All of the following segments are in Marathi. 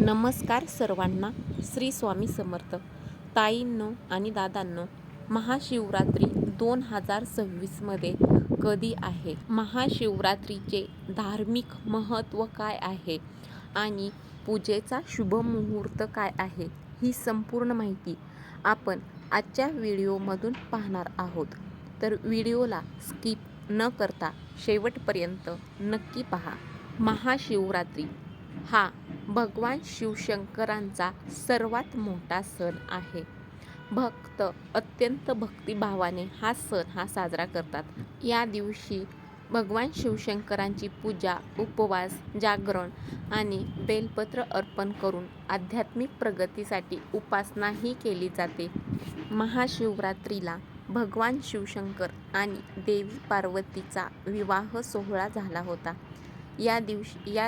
नमस्कार सर्वांना. श्री स्वामी समर्थ. ताईंनो आणि दादांनो, महाशिवरात्री 2026मध्ये कधी आहे? महाशिवरात्रीचे धार्मिक महत्त्व काय आहे आणि पूजेचा शुभमुहूर्त काय आहे, ही संपूर्ण माहिती आपण आजच्या व्हिडिओमधून पाहणार आहोत. तर व्हिडिओला स्किप न करता शेवटपर्यंत नक्की पहा. महाशिवरात्री हा भगवान शिवशंकरांचा सर्वात मोठा सण आहे. भक्त अत्यंत भक्तिभावाने हा सण साजरा करतात. या दिवशी भगवान शिवशंकरांची पूजा, उपवास, जागरण आणि बेलपत्र अर्पण करून आध्यात्मिक प्रगतीसाठी उपासनाही केली जाते. महाशिवरात्रीला भगवान शिवशंकर आणि देवी पार्वतीचा विवाह सोहळा झाला होता. या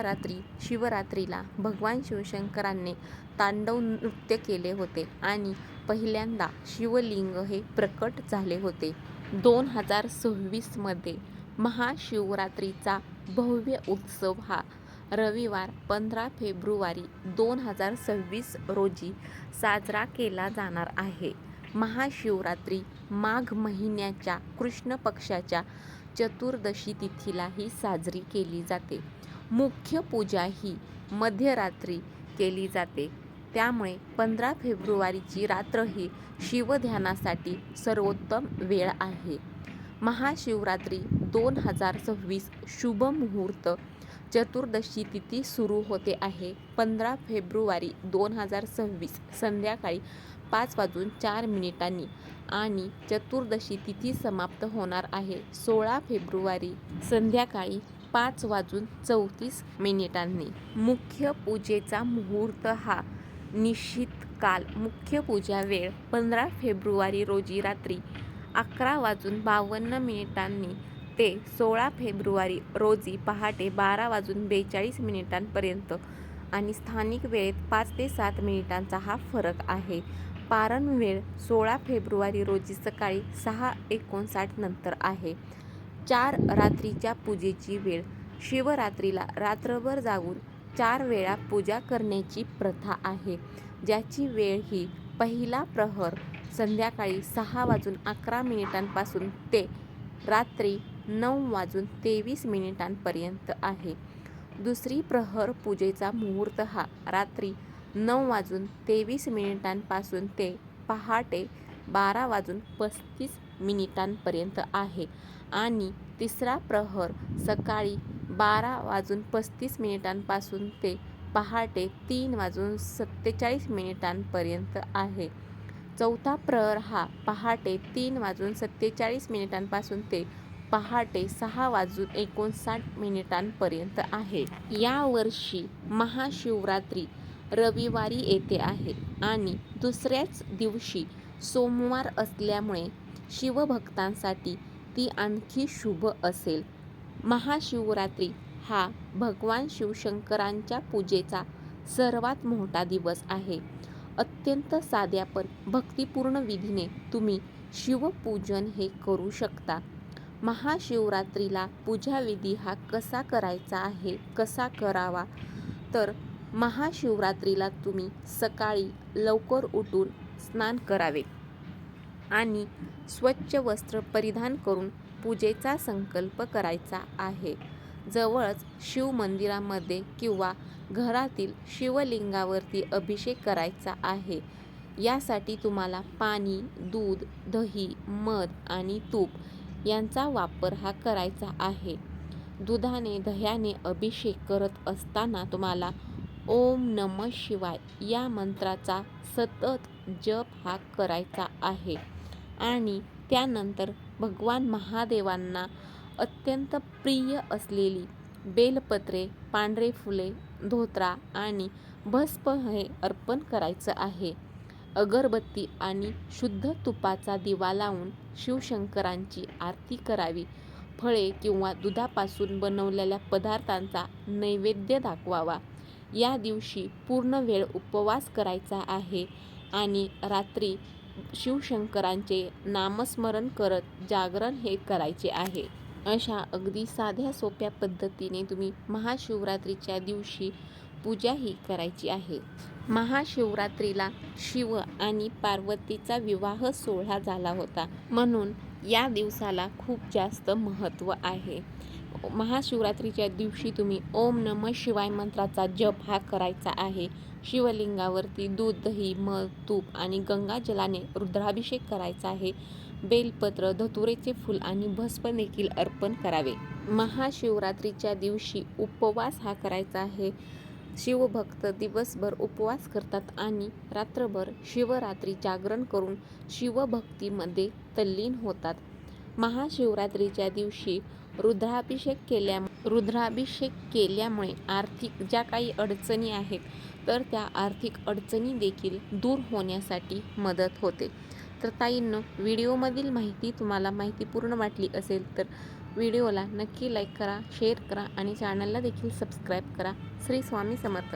रात्री शिवरात्रीला भगवान शिवशंकरांनी तांडव नृत्य केले होते आणि पहिल्यांदा शिवलिंग हे प्रकट झाले होते. 2026मध्ये महाशिवरात्रीचा भव्य उत्सव हा रविवार 15 फेब्रुवारी 2026 रोजी साजरा केला जाणार आहे. महाशिवरात्री माघ महिन्याच्या कृष्ण पक्षाच्या चतुर्दशी तिथीला ही साजरी केली जाते. मुख्य पूजा ही मध्यरात्री केली जाते, त्यामुळे 15 फेब्रुवारीची रात्र ही शिवध्यानासाठी सर्वोत्तम वेळ आहे. महाशिवरात्री 2026 शुभ मुहूर्त चतुर्दशी तिथी सुरू होते आहे 15 फेब्रुवारी 2026 संध्याकाळी 5:04 आणि चतुर्दशी तिथी समाप्त होणार आहे 16 फेब्रुवारी संध्याकाळी 5:34. मुख्य पूजेचा मुहूर्त हा निश्चित काल. मुख्य पूजा वेळ 15 फेब्रुवारी रोजी रात्री 11:52 ते 16 फेब्रुवारी रोजी पहाटे 12:42 पर्यंत आणि स्थानिक वेळेत 5 ते 7 मिनिटांचा हा फरक आहे. पारण वेळ 16 फेब्रुवारी रोजी सकाळी 6:59 नंतर आहे. 4 रात्रीच्या पूजेची वेळ. शिवरात्रीला रात्रभर जागून 4 वेळा पूजा करण्याची प्रथा आहे, ज्याची वेळ ही पहिला प्रहर संध्याकाळी 6:11 पासून ते रात्री 9:23 पर्यंत आहे. दुसरी प्रहर पूजेचा मुहूर्त हा रात्री 9:23 पासून ते पहाटे 12:35 पर्यंत आहे आणि तिसरा प्रहर सकाळी 12:35 पासून ते पहाटे 3:47 पर्यंत आहे. चौथा प्रहर हा पहाटे 3:47 पासून ते पहाटे 6:59 पर्यंत आहे. यावर्षी महाशिवरात्री रविवारी येते आहे आणि दुसऱ्याच दिवशी सोमवार असल्यामुळे शिवभक्तांसाठी ती आणखी शुभ असेल. महाशिवरात्री हा भगवान शिवशंकरांच्या पूजेचा सर्वात मोठा दिवस आहे. अत्यंत साध्या पण भक्तिपूर्ण विधीने तुम्ही शिवपूजन हे करू शकता. महाशिवरात्रीला पूजाविधी हा कसा करायचा आहे, कसा करावा? तर महाशिवरात्रीला तुम्ही सकाळी लवकर उठून स्नान करावे आणि स्वच्छ वस्त्र परिधान करून पूजेचा संकल्प करायचा आहे. जवळच शिवमंदिरामध्ये किंवा घरातील शिवलिंगावरती अभिषेक करायचा आहे. यासाठी तुम्हाला पाणी, दूध, दही, मध आणि तूप यांचा वापर हा करायचा आहे. दुधाने, दह्याने अभिषेक करत असताना तुम्हाला ओम नमः शिवाय या मंत्राचा सतत जप हा करायचा आहे आणि त्यानंतर भगवान महादेवांना अत्यंत प्रिय असलेली बेलपत्रे, पांढरे फुले, धोतरा आणि भस्म हे अर्पण करायचं आहे. अगरबत्ती आणि शुद्ध तुपाचा दिवा लावून शिवशंकरांची आरती करावी. फळे किंवा दुधापासून बनवलेल्या पदार्थांचा नैवेद्य दाखवावा. या दिवशी पूर्ण वेळ उपवास करायचा आहे आणि रात्री शिवशंकरांचे नामस्मरण करत जागरण हे करायचे आहे. अशा अगदी साध्या सोप्या पद्धतीने तुम्ही महाशिवरात्रीच्या दिवशी पूजाही करायची आहे. महाशिवरात्रीला शिव आणि पार्वतीचा विवाह सोहळा झाला होता, म्हणून या दिवसाला खूप जास्त महत्त्व आहे. महाशिवरात्रीच्या दिवशी तुम्ही ओम नमः शिवाय मंत्राचा जप हा करायचा आहे. शिवलिंगावरती दूध, दही, मध, तूप आणि गंगाजलाने रुद्राभिषेक करायचा आहे. बेलपत्र, धतुरेचे फूल आणि भस्म देखील अर्पण करावे. महाशिवरात्रीच्या दिवशी उपवास हा करायचा आहे. शिवभक्त दिवसभर उपवास करतात आणि रात्रभर शिवरात्री जागरण करून शिवभक्तीमध्ये तल्लीन होतात. महाशिवरात्रीच्या दिवशी रुद्राभिषेक केल्यामुळे आर्थिक ज्या काही अडचणी आहेत तर त्या आर्थिक अडचणी देखील दूर होण्यासाठी मदत होते. तर ताईंनो, व्हिडिओमधील माहिती तुम्हाला माहितीपूर्ण वाटली असेल तर व्हिडिओला नक्की लाईक करा, शेअर करा आणि चॅनलला देखील सबस्क्राईब करा. श्री स्वामी समर्थ.